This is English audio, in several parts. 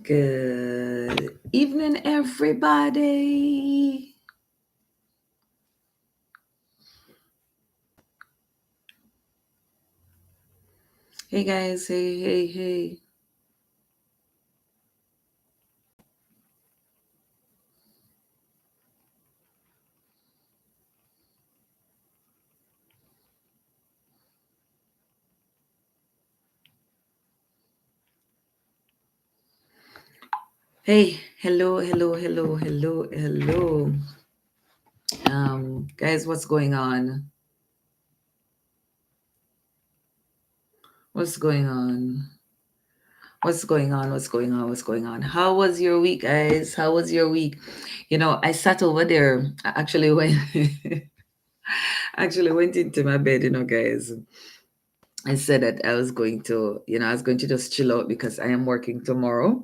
Good evening, everybody. Hey, guys. Hey, hey, hey. Hey, hello, hello, hello, hello, hello. Guys, what's going on? What's going on? What's going on? What's going on? What's going on? How was your week, guys? How was your week? I sat over there. I actually went actually went into my bed, guys. I said that I was going to, I was going to just chill out because I am working tomorrow.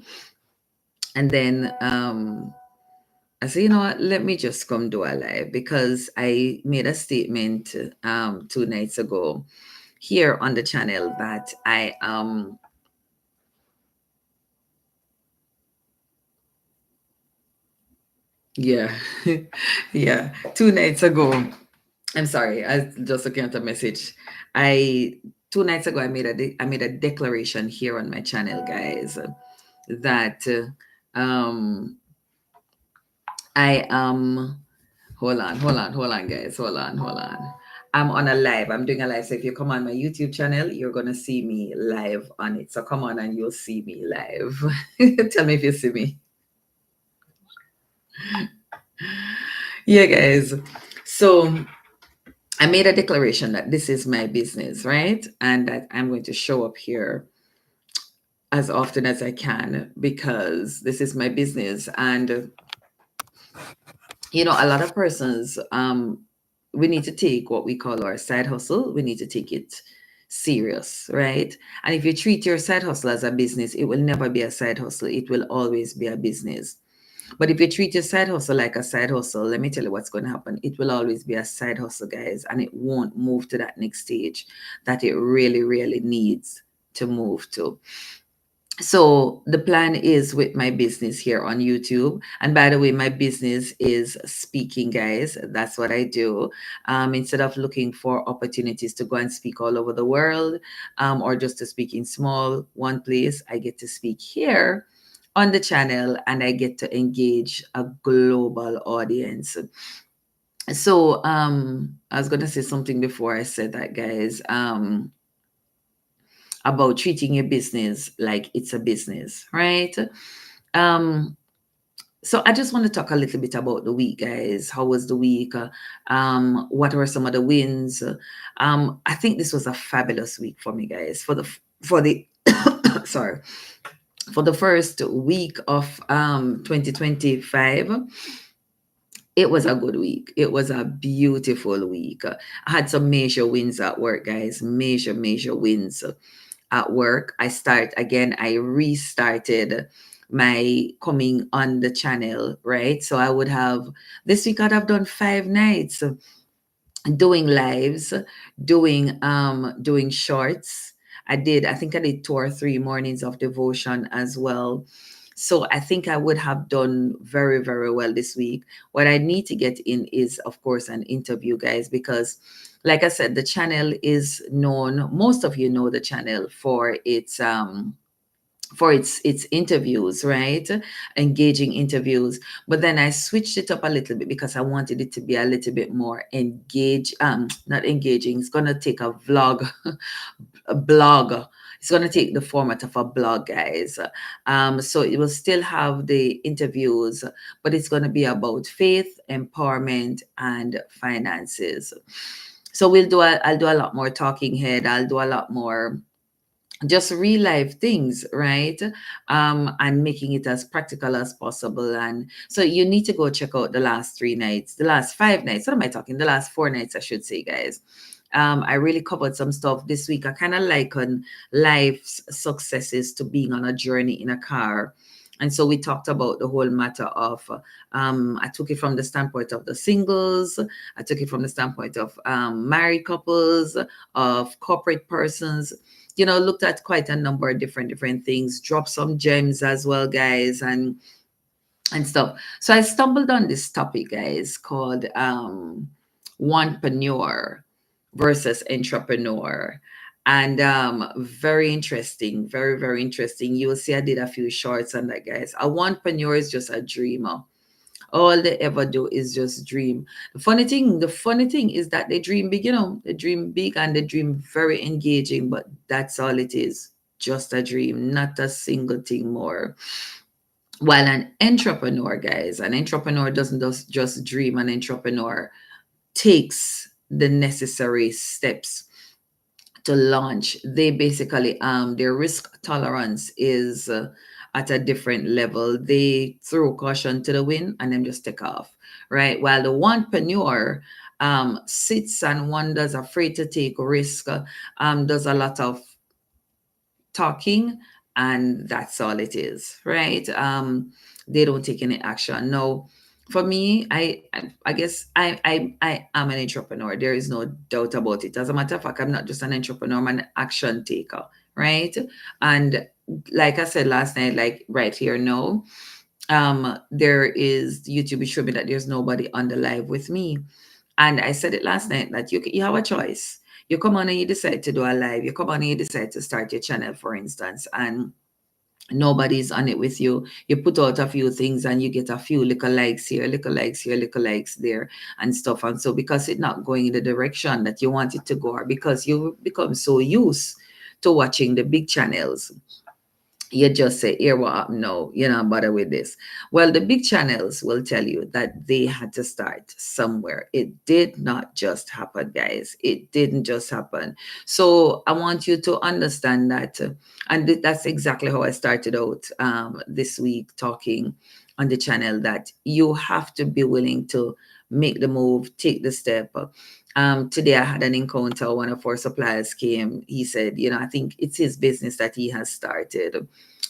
And then I said, you know what, let me just come do a live because I made a statement 2 nights ago here on the channel that yeah, yeah, 2 nights ago. I'm sorry, I just looking at a message. I 2 nights ago I made a declaration here on my channel, guys, that um I am hold on, guys. Hold on. I'm on a live. I'm doing a live. So if you come on my YouTube channel, you're gonna see me live on it. So come on and you'll see me live. Tell me if you see me. Yeah, guys. So I made a declaration that this is my business, right? And that I'm going to show up here as often as I can because this is my business. And a lot of persons we need to take what we call our side hustle, we need to take it serious, right? And if you treat your side hustle as a business, it will never be a side hustle, it will always be a business. But if you treat your side hustle like a side hustle, let me tell you what's going to happen. It will always be a side hustle, guys, and it won't move to that next stage that it really, really needs to move to. So the plan is with my business here on YouTube. And by the way, my business is speaking, guys. That's what I do. Instead of looking for opportunities to go and speak all over the world, or just to speak in small one place, I get to speak here on the channel and I get to engage a global audience. So I was gonna say something before I said that, guys. About treating your business like it's a business, right? Um, so I just want to talk a little bit about the week, guys. How was the week? What were some of the wins? I think this was a fabulous week for me, guys. For the sorry, for the first week of 2025. It was a good week. It was a beautiful week. I had some major wins at work, guys. Major wins at work. I restarted my coming on the channel, right? So I would have this week I'd have done 5 nights doing lives, doing shorts. I think I did 2 or 3 mornings of devotion as well. So I think I would have done very, very well this week. What I need to get in is, of course, an interview, guys, because like I said, the channel is known, most of you know the channel for its interviews, right? Engaging interviews. But then I switched it up a little bit because I wanted it to be a little bit more not engaging. It's gonna take a vlog, a blog. It's gonna take the format of a blog, guys. So it will still have the interviews, but it's gonna be about faith, empowerment, and finances. So I'll do a lot more talking head. I'll do a lot more just real life things, right? And making it as practical as possible. And so you need to go check out the last 3 nights, the last 5 nights. What am I talking? The last 4 nights, I should say, guys. I really covered some stuff this week. I kind of liken life's successes to being on a journey in a car. And so we talked about the whole matter of, I took it from the standpoint of the singles, I took it from the standpoint of married couples, of corporate persons, looked at quite a number of different things, dropped some gems as well, guys, and stuff. So I stumbled on this topic, guys, called wanpreneur versus entrepreneur. And very interesting, very interesting. You will see I did a few shorts on that, guys. A wanpreneur is just a dreamer. All they ever do is just dream. The funny thing is that they dream big, they dream big and they dream very engaging, but that's all it is. Just a dream, not a single thing more. While an entrepreneur, guys, an entrepreneur doesn't just dream, an entrepreneur takes the necessary steps to launch. They basically their risk tolerance is at a different level. They throw caution to the wind and then just take off, right? While the entrepreneur sits and wonders, afraid to take risk, does a lot of talking, and that's all it is, right? They don't take any action. No, for me, I guess I am an entrepreneur. There is no doubt about it. As a matter of fact, I'm not just an entrepreneur, I'm an action taker, right? And like I said last night, like right here now, there is YouTube is showing me that there's nobody on the live with me. And I said it last night that you have a choice. You come on and you decide to do a live. You come on and you decide to start your channel, for instance, and nobody's on it with you. You put out a few things and you get a few little likes here, little likes here, little likes there, and stuff. And so because it's not going in the direction that you want it to go, or because you become so used to watching the big channels, you just say, here what happened? No, you're not bother with this. Well, the big channels will tell you that they had to start somewhere. It did not just happen, guys. It didn't just happen. So I want you to understand that. And that's exactly how I started out this week talking on the channel, that you have to be willing to make the move, take the step. Today I had an encounter. One of our suppliers came. He said, I think it's his business that he had started,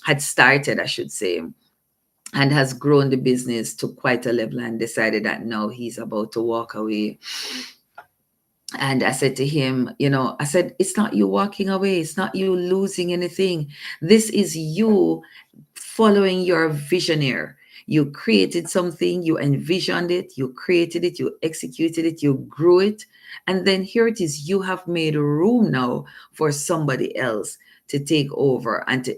I should say, and has grown the business to quite a level and decided that now he's about to walk away. And I said to him, I said, it's not you walking away. It's not you losing anything. This is you following your visionaire. You created something, you envisioned it, you created it, you executed it, you grew it. And then here it is, you have made room now for somebody else to take over and to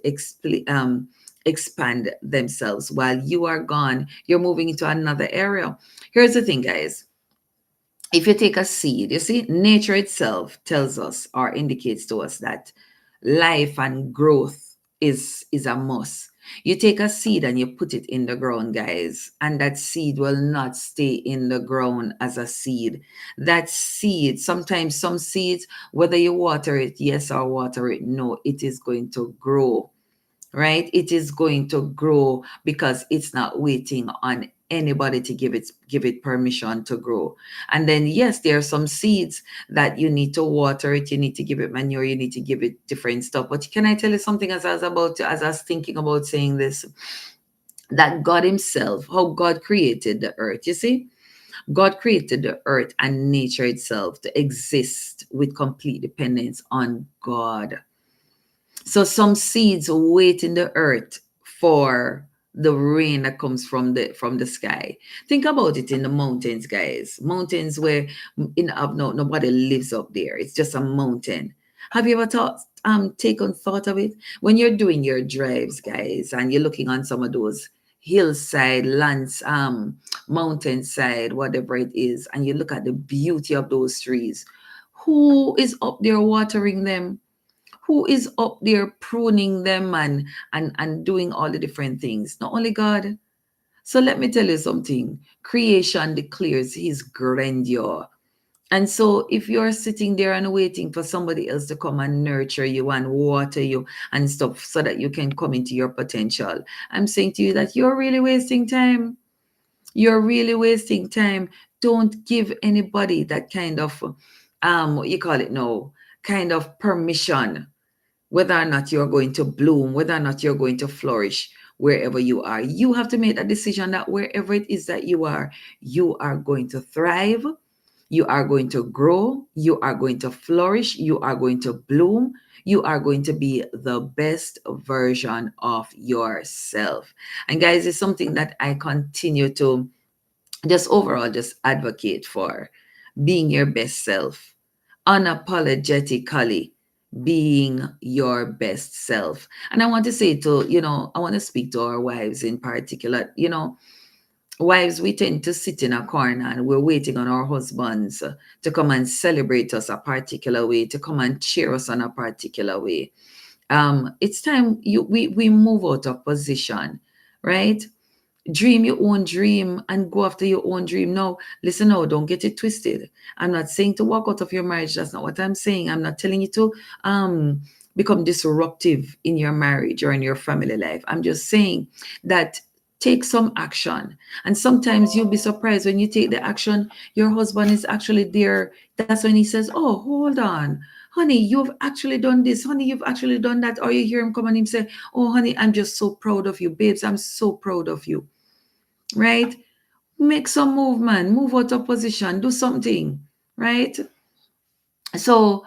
expand themselves. While you are gone, you're moving into another area. Here's the thing, guys. If you take a seed, you see, nature itself tells us or indicates to us that life and growth is a must. You take a seed and you put it in the ground, guys, and that seed will not stay in the ground as a seed. That seed, sometimes some seeds, whether you water it yes or water it no, it is going to grow, right? It is going to grow because it's not waiting on anybody to give it permission to grow. And then yes, there are some seeds that you need to water it, you need to give it manure, you need to give it different stuff. But can I tell you something, as I was thinking about saying this, that God himself, how God created the earth, you see, God created the earth and nature itself to exist with complete dependence on God. So some seeds wait in the earth for the rain that comes from the sky. Think about it in the mountains, guys. Mountains where no nobody lives up there. It's just a mountain. Have you ever taken thought of it? When you're doing your drives, guys, and you're looking on some of those hillside, lands, mountainside, whatever it is, and you look at the beauty of those trees. Who is up there watering them? Who is up there pruning them and doing all the different things? Not only God. So let me tell you something. Creation declares his grandeur. And so if you're sitting there and waiting for somebody else to come and nurture you and water you and stuff so that you can come into your potential, I'm saying to you that you're really wasting time. You're really wasting time. Don't give anybody that kind of what you call it now, kind of permission, whether or not you're going to bloom, whether or not you're going to flourish wherever you are. You have to make a decision that wherever it is that you are going to thrive, You are going to grow, you are going to flourish, you are going to bloom, you are going to be the best version of yourself. And guys, it's something that I continue to just overall just advocate for, being your best self, unapologetically being your best self. And I want to say to, I want to speak to our wives in particular. Wives, we tend to sit in a corner and we're waiting on our husbands to come and celebrate us a particular way, to come and cheer us on a particular way. It's time we move out of position, right? Dream your own dream and go after your own dream. No, listen, no, don't get it twisted. I'm not saying to walk out of your marriage. That's not what I'm saying. I'm not telling you to become disruptive in your marriage or in your family life. I'm just saying that take some action. And sometimes you'll be surprised when you take the action, your husband is actually there. That's when he says, "Oh, hold on. Honey, you've actually done this. Honey, you've actually done that." Or you hear him come and him say, "Oh, honey, I'm just so proud of you. Babes, I'm so proud of you." Right? Make some movement, move out of position, do something, right? So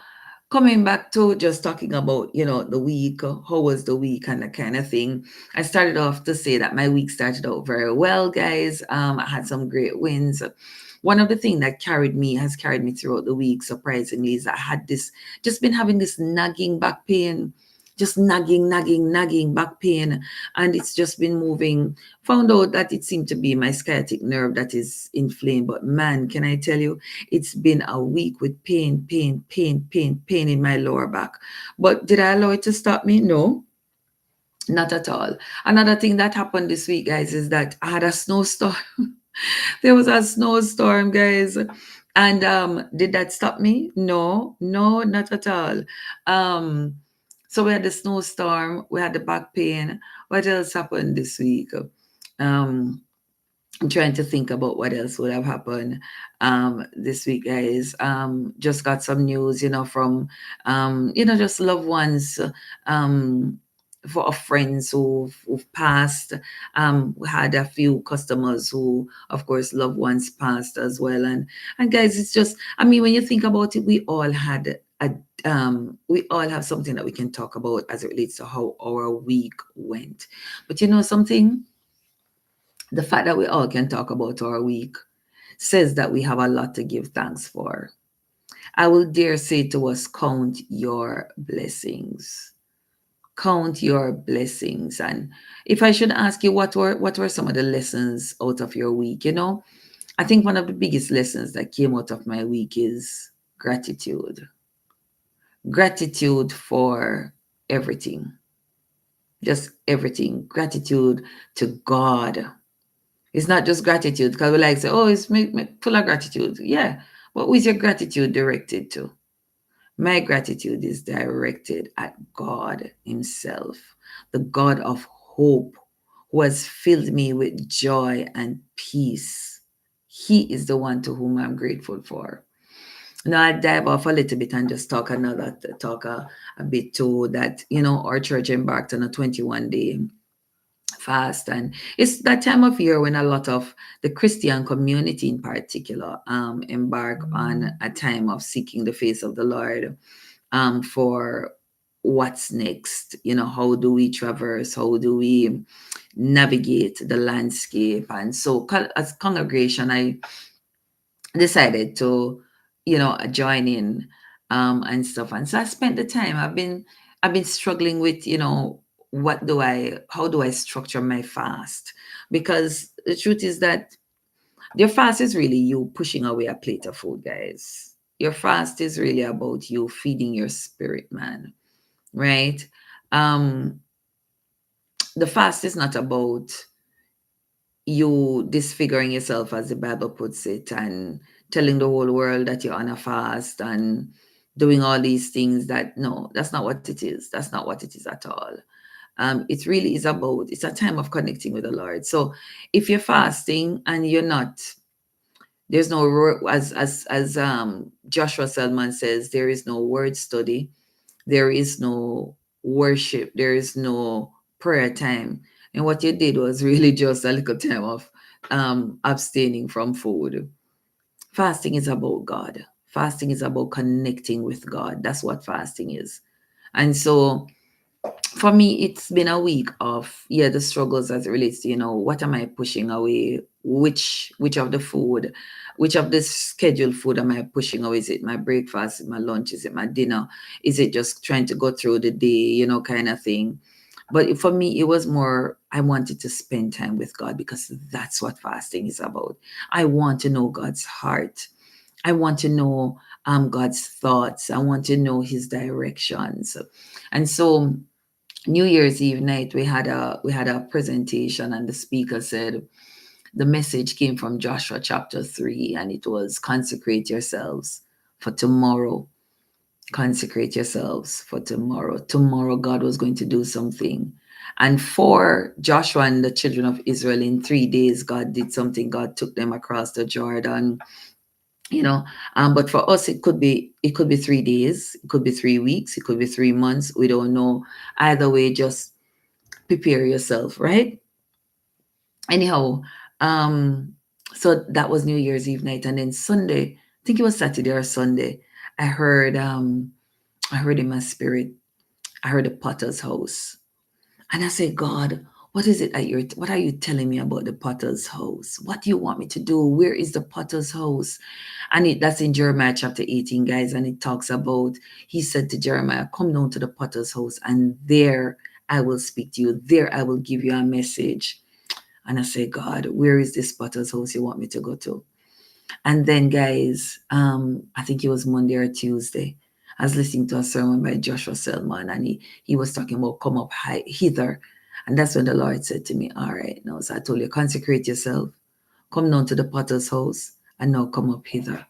coming back to just talking about, the week, how was the week and that kind of thing. I started off to say that my week started out very well, guys. I had some great wins. One of the things that has carried me throughout the week, surprisingly, is I had this, just been having this nagging back pain, just nagging back pain. And it's just been moving. Found out that it seemed to be my sciatic nerve that is inflamed. But man, can I tell you, it's been a week with pain in my lower back. But did I allow it to stop me? No, not at all. Another thing that happened this week, guys, is that I had a snowstorm. There was a snowstorm, guys. And did that stop me? No, no, not at all. Um, so we had the snowstorm, we had the back pain. What else happened this week? Um, I'm trying to think about what else would have happened this week, guys. Just got some news, from just loved ones, um, for of friends who've passed. We had a few customers who, of course, loved ones passed as well. And guys, it's just, I mean, when you think about it, we all have something that we can talk about as it relates to how our week went. But you know something? The fact that we all can talk about our week says that we have a lot to give thanks for. I will dare say to us, count your blessings. Count your blessings. And if I should ask you what were some of the lessons out of your week, I think one of the biggest lessons that came out of my week is gratitude. Gratitude for everything. Just everything. Gratitude to God. It's not just gratitude because we like say, oh, it's full of gratitude. Yeah. But who is your gratitude directed to? My gratitude is directed at God Himself, the God of hope, who has filled me with joy and peace. He is the one to whom I'm grateful for. Now I dive off a little bit and just talk a bit too that, our church embarked on a 21-day fast, and it's that time of year when a lot of the Christian community in particular embark on a time of seeking the face of the Lord, for what's next. How do we traverse, how do we navigate the landscape? And so as congregation, I decided to, join in, and stuff. And so I spent the time. I've been struggling with, how do I structure my fast? Because the truth is that your fast is really you pushing away a plate of food, guys. Your fast is really about you feeding your spirit, man. Right? Um, the fast is not about you disfiguring yourself, as the Bible puts it, and telling the whole world that you're on a fast and doing all these things. That no, that's not what it is. That's not what it is at all. It really is about, it's a time of connecting with the Lord. So if you're fasting and you're not, there's no as Joshua Selman says, there is no word study, there is no worship, there is no prayer time. And what you did was really just a little time of abstaining from food. Fasting is about God. Fasting is about connecting with God. That's what fasting is. And so for me, it's been a week of, yeah, the struggles as it relates to, what am I pushing away? Which of the food, which of the scheduled food am I pushing away? Is it my breakfast? Is it my lunch? Is it my dinner? Is it just trying to go through the day, kind of thing? But for me, it was more, I wanted to spend time with God because that's what fasting is about. I want to know God's heart. I want to know God's thoughts. I want to know his directions. And so New Year's Eve night, we had a presentation, and the speaker said the message came from Joshua chapter 3, and it was consecrate yourselves for tomorrow. Consecrate yourselves for tomorrow. Tomorrow, God was going to do something. And for Joshua and the children of Israel, in 3 days, God did something. God took them across the Jordan, you know. But for us, it could be 3 days, it could be 3 weeks, it could be 3 months. We don't know. Either way, just prepare yourself, right? Anyhow, um, so that was New Year's Eve night, and then Sunday, I think it was Saturday or Sunday, I heard I heard in my spirit, I heard the potter's house. And I said, God, what are you telling me about the potter's house? What do you want me to do? Where is the potter's house? And that's in Jeremiah chapter 18, guys. And it talks about, he said to Jeremiah, come down to the potter's house, and there I will speak to you. There I will give you a message. And I say, God, where is this potter's house you want me to go to? And then, guys, I think it was Monday or Tuesday. I was listening to a sermon by Joshua Selman, and he was talking about come up high hither. And that's when the Lord said to me, all right, now, so I told you, consecrate yourself, come down to the potter's house, and now come up hither.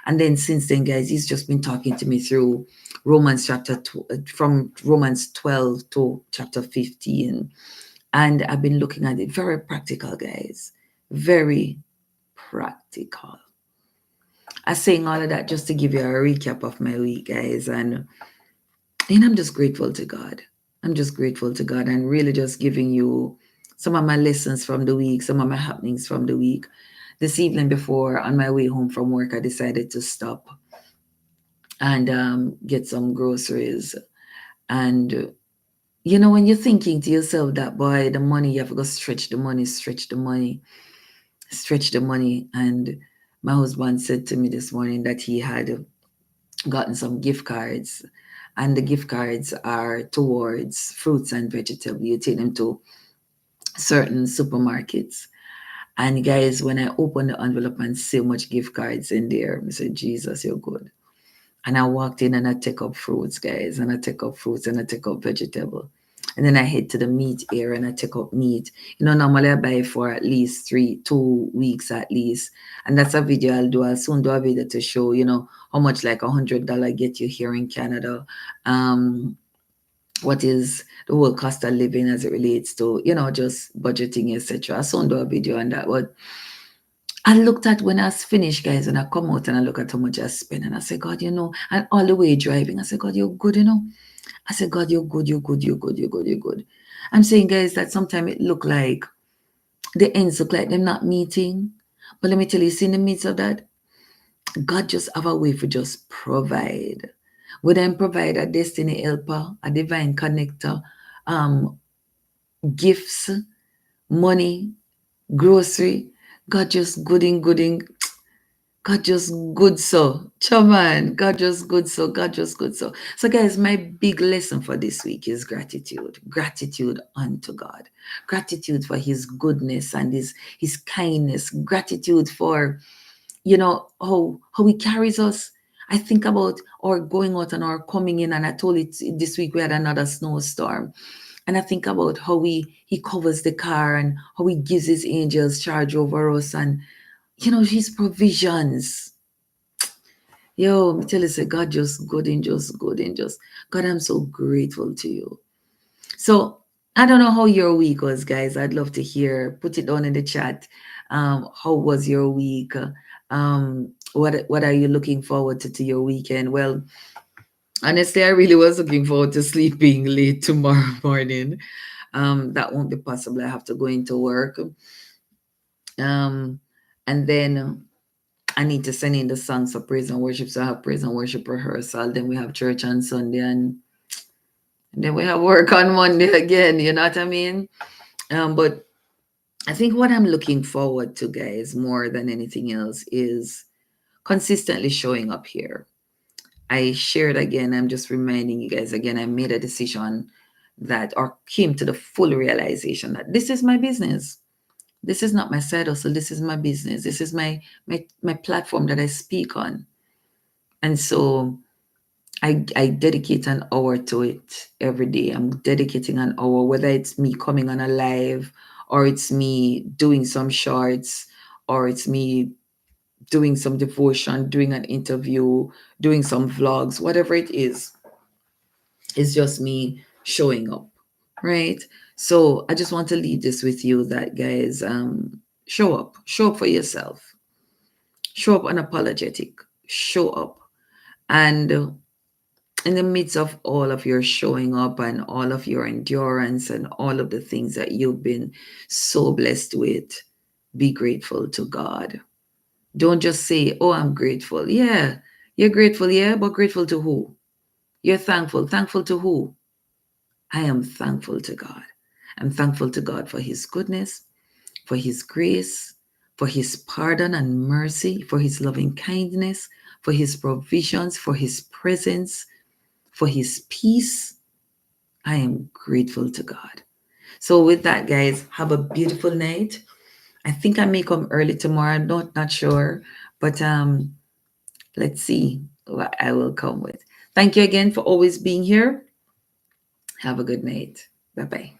And then since then, guys, he's just been talking to me through from Romans 12 to chapter 15. And I've been looking at it, very practical, guys. Very practical. I'm saying all of that just to give you a recap of my week, guys. And I'm just grateful to God. I'm just grateful to God and really just giving you some of my lessons from the week, some of my happenings from the week. This evening, before on my way home from work, I decided to stop and get some groceries. And when you're thinking to yourself that, boy, the money, you have to go stretch the money, stretch the money, stretch the money. And my husband said to me this morning that he had gotten some gift cards, and the gift cards are towards fruits and vegetables. You take them to certain supermarkets. And guys, when I opened the envelope and see how much gift cards in there, I said, Jesus, you're good. And I walked in and I take up fruits, guys, and I take up fruits and I take up vegetable. And then I head to the meat area and I take up meat. Normally I buy for at least 2 weeks at least. And that's a video I'll do. I'll soon do a video to show, how much like $100 get you here in Canada. Um, what is the whole cost of living as it relates to, just budgeting, etc. I'll soon do a video on that. But I looked at when I was finished, guys, and I come out and I look at how much I spent, and I said, God, and all the way driving, I said, God, you're good. I said, God, you're good, you're good, you're good, you're good, you're good. I'm saying, guys, that sometimes it look like the ends look like they're not meeting. But let me tell you, see, in the midst of that, God just have a way for just provide. Would then provide a destiny helper, a divine connector, um, gifts, money, grocery. God just gooding. God just good so. Chaman, God just good so. God just good so. So, guys, my big lesson for this week is gratitude. Gratitude unto God. Gratitude for his goodness and his kindness. Gratitude for, how he carries us. I think about our going out and our coming in, and I told it this week we had another snowstorm. And I think about how he covers the car and how he gives his angels charge over us, and his provisions. Yo, me tell you, say God just good and just good and just God, I'm so grateful to you. So I don't know how your week was, guys. I'd love to hear. Put it down in the chat. How was your week? What are you looking forward to your weekend? Well, honestly, I really was looking forward to sleeping late tomorrow morning. That won't be possible. I have to go into work. And then I need to send in the songs for praise and worship. So I have praise and worship rehearsal. Then we have church on Sunday, and then we have work on Monday again. You know what I mean? But I think what I'm looking forward to, guys, more than anything else, is consistently showing up here. I shared again, I'm just reminding you guys again, I made a decision that, or came to the full realization that this is my business. This is not my side hustle. This is my business. This is my platform that I speak on. And so I dedicate an hour to it every day. I'm dedicating an hour, whether it's me coming on a live, or it's me doing some shorts, or it's me doing some devotion, doing an interview, doing some vlogs, whatever it is. It's just me showing up, right? So I just want to leave this with you, that, guys, show up for yourself, show up unapologetic, show up. And in the midst of all of your showing up and all of your endurance and all of the things that you've been so blessed with, be grateful to God. Don't just say, oh, I'm grateful. Yeah, you're grateful, yeah, but grateful to who? You're thankful. Thankful to who? I am thankful to God. I'm thankful to God for His goodness, for His grace, for His pardon and mercy, for His loving kindness, for His provisions, for His presence, for His peace. I am grateful to God. So, with that, guys, have a beautiful night. I think I may come early tomorrow. Not sure, but let's see what I will come with. Thank you again for always being here. Have a good night. Bye bye.